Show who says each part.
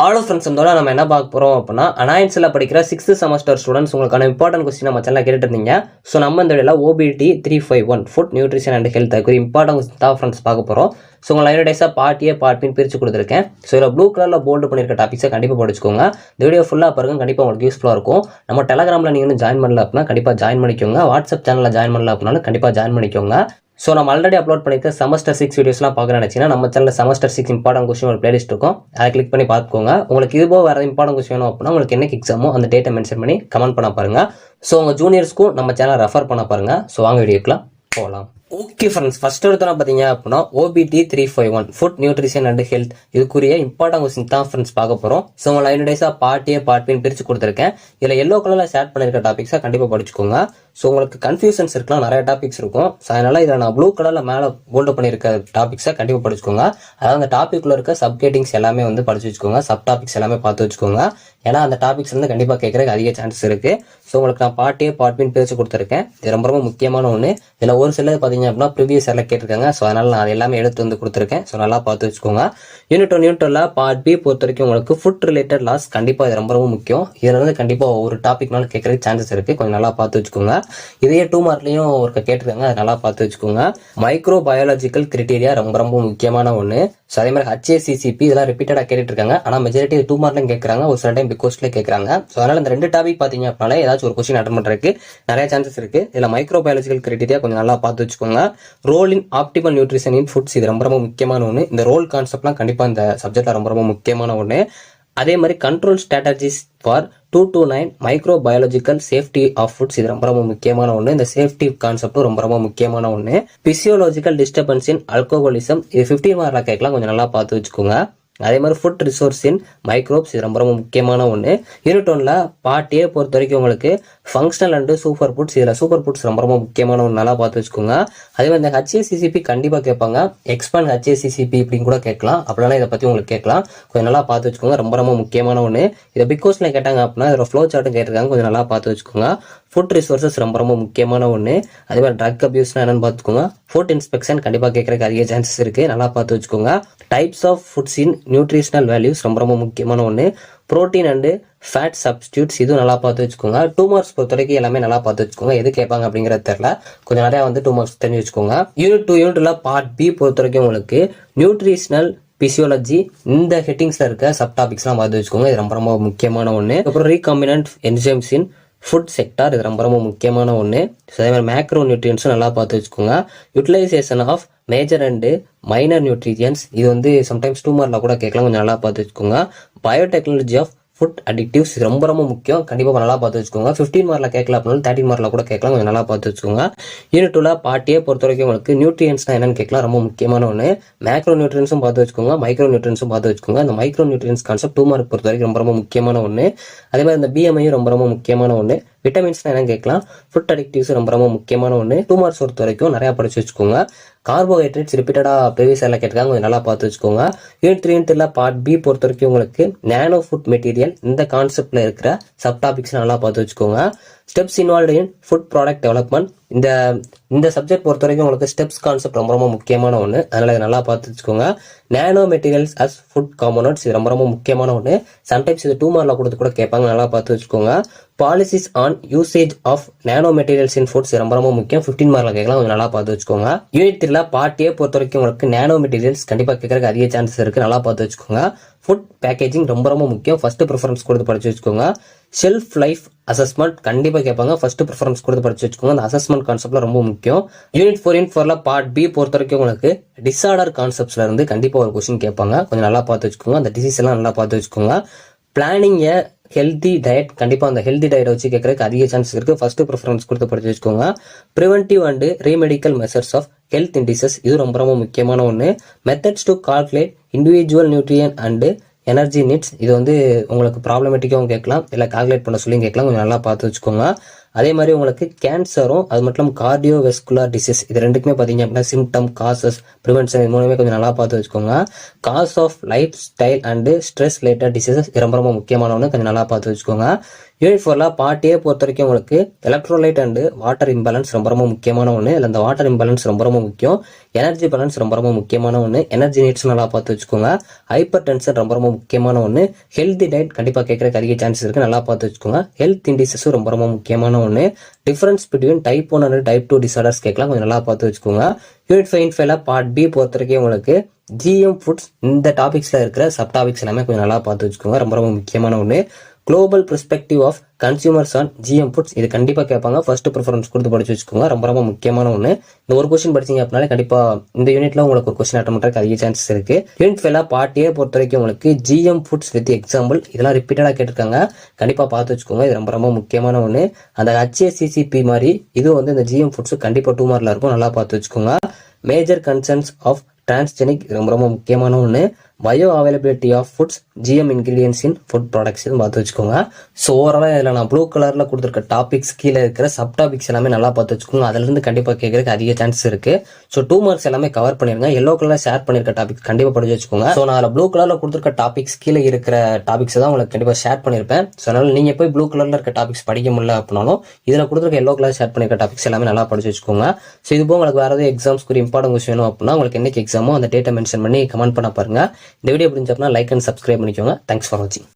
Speaker 1: ஆலோ friends இதோட நம்ம என்ன பார்க்க போகிறோம் அப்படின்னா அனாயன்ஸில் படிக்கிற 6th செமஸ்டர் ஸ்டூடெண்ட்ஸ் உங்களுக்கான இம்பார்ட்டன்ட் கொஸ்டின் நம்ம சேனலில் கேட்டுட்டு இருந்தீங்க. ஸோ நம்ம இந்த வீடியோவில் OBT 351 food nutrition and health அதுக்கு இம்பார்ட்டன்ட் கொஸ்டின் தான் ஃப்ரெண்ட்ஸ் பார்க்க போகிறோம். ஸோ உங்கள் லைன் டேஸாக பார்ட் ஏ பார்ட் பின்னு பிரித்து கொடுத்துருக்கேன். ஸோ இதில் ப்ளூ கலரில் போல்டு பண்ணியிருக்க டாபிக்ஸை கண்டிப்பாக படிச்சுக்கோங்க. இந்த வீடியோ ஃபுல்லாக பாருங்க, கண்டிப்பாக உங்களுக்கு யூஸ்ஃபுல்லாக இருக்கும். நம்ம டெலகிராமில் நீங்கள் இன்னும் ஜாயின் பண்ணல அப்படின்னா கண்டிப்பாக ஜாயின் பண்ணிக்கோங்க. வாட்ஸ்அப் சேனலில் ஜாயின் பண்ணல அப்படின்னாலும் கண்டிப்பாக ஜாயின் பண்ணிக்கோங்க. ஸோ நம்ம ஆல்ரெடி அப்லோட் பண்ணியிருக்க செமஸ்டர் 6 வீடியோஸ்லாம் பார்க்க நினச்சிங்கன்னா நம்ம சேனலில் செமஸ்டர் 6 இம்பார்ட்டன்ட் கொஸ்டின் ஒரு பிளேலிஸ்ட் இருக்கும். அதை கிளிக் பண்ணி பார்த்துக்கோங்க. உங்களுக்கு இது போக வேறு இம்பார்ட்டன்ட் கொஸ்டின் வேணும் அப்படின்னா உங்களுக்கு என்னைக்கு எக்ஸாமோ அந்த டேட்டை மென்ஷன் பண்ணி கமெண்ட் பண்ண பாருங்கள். ஸோ உங்கள் ஜூனியர்ஸ்க்கும் நம்ம சேனலை ரெஃபர் பண்ண பாருங்கள். ஸோ வாங்க வீடியோக்கெலாம் போகலாம். ஓகே ஃப்ரெண்ட்ஸ், ஃபர்ஸ்ட் எடுத்தோன்னா பார்த்தீங்க அப்படின்னா OBT 351 food nutrition and health இதுக்குரிய இம்பார்ட்டன்ட் கொஸ்டின் தான் ஃப்ரெண்ட்ஸ் பார்க்க போகிறோம். ஸோ உங்கள் லைன் டேஸாக பார்ட் ஏ பார்ட் பின்னு பிரித்து கொடுத்துருக்கேன். இதில் எல்லோ கலரில் ஷேர் பண்ணியிருக்க டாபிக்ஸாக கண்டிப்பாக படிச்சுக்கோங்க. ஸோ உங்களுக்கு கன்ஃபியூஷன்ஸ் இருக்கலாம், நிறைய டாபிக்ஸ் இருக்கும். ஸோ அதனால் இதில் நான் ப்ளூ கலரில் மேலே போல்டு பண்ணியிருக்க டாபிக்ஸை கண்டிப்பாக படிச்சுக்கோங்க. அதாவது அந்த டாப்பிக்கில் இருக்க சப்கேட்டிங்ஸ் எல்லாமே வந்து படிச்சு வச்சுக்கோங்க. சப் டாபிக்ஸ் எல்லாமே பார்த்து வச்சுக்கோங்க. ஏன்னா அந்த டாபிக்ஸ் வந்து கண்டிப்பாக கேட்குறதுக்கு அதிக சான்சஸ் இருக்குது. ஸோ உங்களுக்கு நான் பார்ட் ஏ பார்ட் பின்னு பிரித்து கொடுத்துருக்கேன். இது ரொம்ப ரொம்ப முக்கியமான ஒன்று. இதில் ஒரு சிலது பார்த்தீங்க அப்படின்னா ப்ரீவியஸ் இயரில் கேட்டிருக்காங்க. ஸோ அதனால் நான் எல்லாமே எடுத்து வந்து கொடுத்துருக்கேன். ஸோ நல்லா பார்த்து வச்சுக்கோங்க. யூனிட் 1 யூனிட் 2ல் பார்ட் பி பொறுத்த வரைக்கும் உங்களுக்கு ஃபுட் ரிலேட்டட் லாஸ் கண்டிப்பாக இது ரொம்ப ரொம்ப முக்கியம். இதில் வந்து கண்டிப்பாக ஒரு டாபிக்னால கேட்குறதுக்கு சான்சஸ் இருக்குது. கொஞ்சம் நல்லா பார்த்து வச்சுக்கோங்க. இதையே 2 மார்க்லையும் ஒரு கேட்டிருக்காங்க, அதை நல்லா பார்த்து வச்சுக்கோங்க. மைக்ரோ பயாலஜிக்கல் கிரைட்டீரியா ரொம்ப ரொம்ப முக்கியமான ஒன்று. ஸோ அதே மாதிரி HACCP இதெல்லாம் ரிப்பீட்டடாக கேட்டுட்டு இருக்காங்க. ஆனால் மெஜாரிட்டி 2 மார்க்லையும் கேட்குறாங்க, ஒரு சில டைம் பிகோஸ்ட்லேயே கேட்குறாங்க. ஸோ அதனால் இந்த 2 டாபிக் பார்த்தீங்க அப்படின்னாலே ஏதாச்சும் ஒரு கொஸ்டின் அட்டன் பண்ணுறதுக்கு நிறைய சான்சஸ் இருக்குது. இதில் மைக்ரோ பயாலஜிக்கல் கிரைட்டீரியா கொஞ்சம் நல்லா பார்த்து வச்சுக்கோங்க. Role in optimal nutrition in foods இது ரொம்ப ரொம்ப முக்கியமான ஒன்று. இந்த ரோல் கான்செப்ட்லாம் கண்டிப்பாக இந்த சப்ஜெக்ட்ல ரொம்ப ரொம்ப முக்கியமான ஒன்று. அதே மாதிரி control strategies for 2 to 9 microbiological safety of foods இது ரொம்ப ரொம்ப முக்கியமான ஒன்று. இந்த சேஃப்டி கான்செப்டும் ரொம்ப ரொம்ப முக்கியமான ஒன்று. பிசியோலாஜிக்கல் டிஸ்டர்பன்ஸ் இன் ஆல்கோஹாலிசம் இது 15 மார்க்ல கேட்கலாம், கொஞ்சம் நல்லா பார்த்து வச்சுக்கோங்க. அதே மாதிரி ஃபுட் ரிசோர்ஸ் இன் மைக்ரோப்ஸ் இது ரொம்ப ரொம்ப முக்கியமான ஒன்று. யூனிட் 1ல் பார்ட் ஏ பொறுத்த வரைக்கும் உங்களுக்கு ஃபங்க்ஷனல் அண்ட் சூப்பர் ஃபுட்ஸ் இதில் சூப்பர் ஃபுட்ஸ் ரொம்ப ரொம்ப முக்கியமான ஒன்று, நல்லா பார்த்து வச்சுக்கோங்க. அதே மாதிரி இந்த HACCP கண்டிப்பாக கேட்பாங்க. எக்ஸ்பாண்ட் HACCP இப்படின்னு கூட கேட்கலாம். அப்படின்னா இதை பற்றி உங்களுக்கு கேட்கலாம். கொஞ்சம் நல்லா பார்த்து வச்சுக்கோங்க. ரொம்ப ரொம்ப முக்கியமான ஒன்று. இதை பிக் கோர்ஸில் கேட்டாங்க அப்படின்னா இதோட ஃப்ளோ சார்ட்டும் கேட்டிருக்காங்க. கொஞ்சம் நல்லா பார்த்து வச்சுக்கோங்க. ஃபுட் ரிசோர்ஸஸ் ரொம்ப ரொம்ப முக்கியமான ஒன்று. அதே மாதிரி ட்ரக் அபியூஸ்னா என்னன்னு பார்த்துக்கோங்க. ஃபுட் இன்ஸ்பெக்ஷன் கண்டிப்பாக கேட்கறதுக்கு அதிக சான்சஸ் இருக்குது, நல்லா பார்த்து வச்சுக்கோங்க. Types of foods in nutritional values ரொம்ப ரொம்ப முக்கியமான ஒன்று. புரோட்டீன் அண்டு ஃபேட் சப்ஸ்டியூட்ஸ் இதுவும் நல்லா பார்த்து வச்சுக்கோங்க. 2 மார்க்ஸ் பொறுத்த வரைக்கும் எல்லாமே நல்லா பார்த்து வச்சுக்கோங்க. எது கேட்பாங்க அப்படிங்கிறது தெரியல, கொஞ்சம் நிறையா வந்து 2 மார்க்ஸ் தெரிஞ்சு வச்சுக்கோங்க. யூனிட் 2 யூனிட்ல பார்ட் பி பொறுத்த வரைக்கும் உங்களுக்கு நியூட்ரிஷனல் பிசியோலஜி இந்த ஹெட்டிங்ஸ்ல இருக்க சப் டாபிக்ஸ்லாம் பார்த்து வச்சுக்கோங்க. இது ரொம்ப ரொம்ப முக்கியமான ஒன்று. அப்புறம் recombinant enzymes in food sector இது ரொம்ப ரொம்ப முக்கியமான ஒன்று. ஸோ அதே மாதிரி மேக்ரோ நியூட்ரியன்ஸும் நல்லா பார்த்து வச்சுக்கோங்க. Utilisation of major and minor nutrients இது வந்து சம்டைம்ஸ் 2 மார்க்ல கூட கேட்கலாம், கொஞ்சம் நல்லா பார்த்து வச்சுக்கோங்க. பயோடெக்னாலஜி ஆஃப் ஃபுட் அடிக்டிவ்ஸ் இது ரொம்ப ரொம்ப முக்கியம், கண்டிப்பாக நல்லா பார்த்து வச்சுக்கோங்க. 15 மார்க்ல கேட்கல அப்படின்னாலும் 13 மார்க்ல கூட கேட்கலாம், கொஞ்சம் நல்லா பார்த்து வச்சுக்கோங்க. யூனிட் 2ல பார்ட் ஏ பொறுத்த வரைக்கும் உங்களுக்கு நியூட்ரியன்ஸ்னா என்னன்னு கேட்கலாம், ரொம்ப முக்கியமான ஒன்று. மேக்ரோ நியூட்ரியன்ஸும் பார்த்து வச்சுக்கோங்க, மைக்ரோ நியூட்ரியன்ஸும் பார்த்து வச்சுக்கோங்க. அந்த மைக்ரோ நியூட்ரியன்ஸ் கான்செப்ட் 2 மார்க் பொறுத்த வரைக்கும் ரொம்ப ரொம்ப முக்கியமான ஒன்று. அதே மாதிரி இந்த BMIயும் ரொம்ப ரொம்ப முக்கியமான ஒன்று. விட்டமின்ஸ்னா என்னன்னு கேட்கலாம். ஃபுட் அடிக்டிவ்ஸ் ரொம்ப ரொம்ப முக்கியமான ஒன்று. 2 மார்க்ஸ் பொறுத்த வரைக்கும் நிறையா படிச்சு வச்சுக்கோங்க. கார்போஹைட்ரேட்ஸ் ரிப்பீட்டடாக ப்ரீவியஸ் இயரில் கேட்டிருக்காங்க, கொஞ்சம் நல்லா பார்த்து வச்சுக்கோங்க. யூனிட் 3 யூனிட்ல பார்ட் பி பொறுத்த வரைக்கும் உங்களுக்கு நானோ ஃபுட் மெட்டீரியல் இந்த கான்செப்ட்ல இருக்கிற சப் டாபிக்ஸ் நல்லா பார்த்து வச்சுக்கோங்க. Steps involved in food product development இந்த சப்ஜெக்ட் பொறுத்த வரைக்கும் உங்களுக்கு ஸ்டெப்ஸ் கான்செப்ட் ரொம்ப ரொம்ப முக்கியமான ஒன்று, அதனால இதை நல்லா பார்த்து வச்சுக்கோங்க. நானோ மெட்டீரியல்ஸ் அஸ் ஃபுட் காம்போனன்ட்ஸ் இது ரொம்ப ரொம்ப முக்கியமான ஒன்று. சம்டைம்ஸ் இது 2 மார்க்ல கொடுத்து கூட கேட்பாங்க, நல்லா பார்த்து வச்சுக்கோங்க. Policies on usage of nanomaterials in foods ரொம்ப ரொம்ப முக்கியம், 15 மார்க்ல கேட்கலாம், கொஞ்சம் நல்லா பார்த்து வச்சுக்கோங்க. யூனிட் 3ல பார்ட் ஏ பொறுத்த வரைக்கும் உங்களுக்கு நானோ மெட்டீரியல்ஸ் கண்டிப்பாக கேட்கறதுக்கு அதிக சான்சஸ் இருக்கு, நல்லா பார்த்து வச்சுக்கோங்க. ஃபுட் பேக்கேஜிங் ரொம்ப ரொம்ப முக்கியம், ஃபர்ஸ்ட் ப்ரிஃபரன்ஸ் கொடுத்து படிச்சு வச்சுக்கோங்க. ஷெல்ஃப் லைஃப் அசஸ்மெண்ட் கண்டிப்பாக கேட்பாங்க, ஃபர்ஸ்ட் ப்ரிஃபரன்ஸ் கொடுத்து படிச்சு வச்சுக்கோங்க. அந்த அசஸ்மெண்ட் கான்செப்ட்ல ரொம்ப முக்கியம். யூனிட் 4 பார்ட் பி பொறுத்த வரைக்கும் உங்களுக்கு டிஸார்டர் கான்செப்ட்ஸ்ல இருந்து கண்டிப்பாக ஒரு கொஸ்டின் கேட்பாங்க, கொஞ்சம் நல்லா பார்த்து வச்சுக்கோங்க. அந்த டிசீஸ் எல்லாம் நல்லா பார்த்து வச்சுக்கோங்க. பிளானிங் ஏ ஹெல்தி டயட் கண்டிப்பாக அந்த ஹெல்தி டயட் வச்சு கேட்கறதுக்கு அதிக சான்சஸ் இருக்கு, ஃபர்ஸ்ட் ப்ரிஃபரன்ஸ் கொடுத்து படிச்சு வச்சுக்கோங்க. Preventive and remedial measures of health indices இது ரொம்ப ரொம்ப முக்கியமான ஒன்று. Methods to calculate individual nutrient and energy needs இது வந்து உங்களுக்கு ப்ராப்ளமேட்டிக்காகவும் கேட்கலாம், இல்லை கால்குலேட் பண்ண சொல்லி கேட்கலாம், கொஞ்சம் நல்லா பார்த்து வச்சுக்கோங்க. அதே மாதிரி உங்களுக்கு கேன்சரும் அது மட்டும் கார்டியோவெஸ்குலர் டிசீஸ் இது ரெண்டுக்குமே பார்த்தீங்க அப்படின்னா சிம்டம் காசஸ் ப்ரிவென்ஷன் இது மூலமே கொஞ்சம் நல்லா பார்த்து வச்சுக்கோங்க. Cause of lifestyle and stress related diseases ரொம்ப ரொம்ப முக்கியமான ஒன்று, கொஞ்சம் நல்லா பார்த்து வச்சுக்கோங்க. யூனிட் 4ல பார்ட் ஏ பொறுத்த வரைக்கும் உங்களுக்கு எலக்ட்ரோலைட் அண்டு வாட்டர் இம்பேலன்ஸ் ரொம்ப ரொம்ப முக்கியமான ஒன்று. இல்லை அந்த வாட்டர் இம்பேலன்ஸ் ரொம்ப ரொம்ப முக்கியம். எனர்ஜி பேலன்ஸ் ரொம்ப ரொம்ப முக்கியமான ஒன்று. எனர்ஜி நீட்ஸ் நல்லா பார்த்து வச்சுக்கோங்க. ஹைப்பர் டென்ஷன் ரொம்ப ரொம்ப முக்கியமான ஒன்று. ஹெல்தி டயட் கண்டிப்பாக கேட்கறதுக்கு அதிக சான்சஸ் இருக்குது, நல்லா பார்த்து வச்சுக்கோங்க. ஹெல்த் இண்டிசஸும் ரொம்ப ரொம்ப முக்கியமான ஒன்று. Difference between type 1 and type 2 disorders கேட்கலாம், கொஞ்சம் நல்லா பார்த்து வச்சுக்கோங்க. யூனிட் 5ல பார்ட் பி பொறுத்த வரைக்கும் உங்களுக்கு ஜிஎம் ஃபுட்ஸ் இந்த டாபிக்ஸில் இருக்கிற சப் டாபிக்ஸ் எல்லாமே கொஞ்சம் நல்லா பார்த்து வச்சுக்கோங்க, ரொம்ப ரொம்ப முக்கியமான ஒன்று. Global perspective of consumers on GM foods இது கண்டிப்பாக கேட்பாங்க, ஃபர்ஸ்ட் ப்ரிஃபரன்ஸ் கொடுத்து படிச்சு வச்சுக்கோங்க, ரொம்ப ரொம்ப முக்கியமான ஒன்று. இந்த ஒரு கொஸ்டின் படிச்சிங்க அப்படின்னாலே கண்டிப்பாக இந்த யூனிட்ல உங்களுக்கு ஒரு கொஸ்டின் அட்டன் பண்ணுறதுக்கு அதிக சான்சஸ் இருக்கு. யூனிட் 5ல பார்ட் ஏ பொறுத்த வரைக்கும் உங்களுக்கு ஜிஎம் ஃபுட்ஸ் வித் எக்ஸாம்பிள் இதெல்லாம் ரிப்பீட்டடாக கேட்டிருக்காங்க, கண்டிப்பாக பார்த்து வச்சுக்கோங்க, இது ரொம்ப ரொம்ப முக்கியமான ஒன்று. அந்த HACCP மாதிரி இது வந்து இந்த ஜிஎம் ஃபுட்ஸ் கண்டிப்பாக 2 மார்க்ல இருக்கும், நல்லா பார்த்து வச்சுக்கோங்க. மேஜர் கன்சர்ன்ஸ் ஆஃப் டிரான்ஸ்ஜெனிக் ரொம்ப ரொம்ப முக்கியமான ஒன்று. Bioavailability of foods GM ingredients in food products பார்த்து வச்சுக்கோங்க. ஸோ ஓவராலாக இதில் நான் ப்ளூ கலரில் கொடுத்துருக்க டாபிக்ஸ் கீழே இருக்கிற சப் டாபிக்ஸ் எல்லாமே நல்லா பார்த்து வச்சுக்கோங்க, அதுலேருந்து கண்டிப்பாக கேட்கறதுக்கு அதிக சான்சஸ் இருக்கு. ஸோ 2 மார்க்ஸ் எல்லாமே கவர் பண்ணிருங்க. எல்லோ கலரில் ஷேர் பண்ணிருக்க டாபிக்ஸ் கண்டிப்பாக படிச்சு வச்சுக்கோங்க. ஸோ நான் அதில் ப்ளூ கலரில் கொடுத்துருக்க டாபிக்ஸ் கீழே இருக்கிற டாபிக்ஸ் தான் உங்களுக்கு கண்டிப்பாக ஷேர் பண்ணியிருப்பேன். ஸோ அதனால நீங்கள் போய் ப்ளூ கலரில் இருக்க டாபிக்ஸ் படிக்க முடியல அப்படின்னாலும் இதில் கொடுத்துருக்க எல்லோ கலர் ஷேர் பண்ணிருக்க டாபிக்ஸ் எல்லாமே நல்லா படிச்சு வச்சுக்கோங்க. ஸோ இது போக உங்களுக்கு வேறு ஏதாவது எக்ஸாம்ஸ்க்கு ஒரு இம்பார்ட்டன்ட் கொஸ்டின் வேணும் அப்படின்னா உங்களுக்கு என்னைக்கு எக்ஸாமோ அந்த டேட்டை மென்ஷன் பண்ணி கமெண்ட் பண்ண பாருங்க. இந்த வீடியோ புரிஞ்சப்பனா லைக் அண்ட் சப்ஸ்கிரைப் பண்ணிக்கோங்க. தேங்க்ஸ் ஃபார் வாட்சிங்.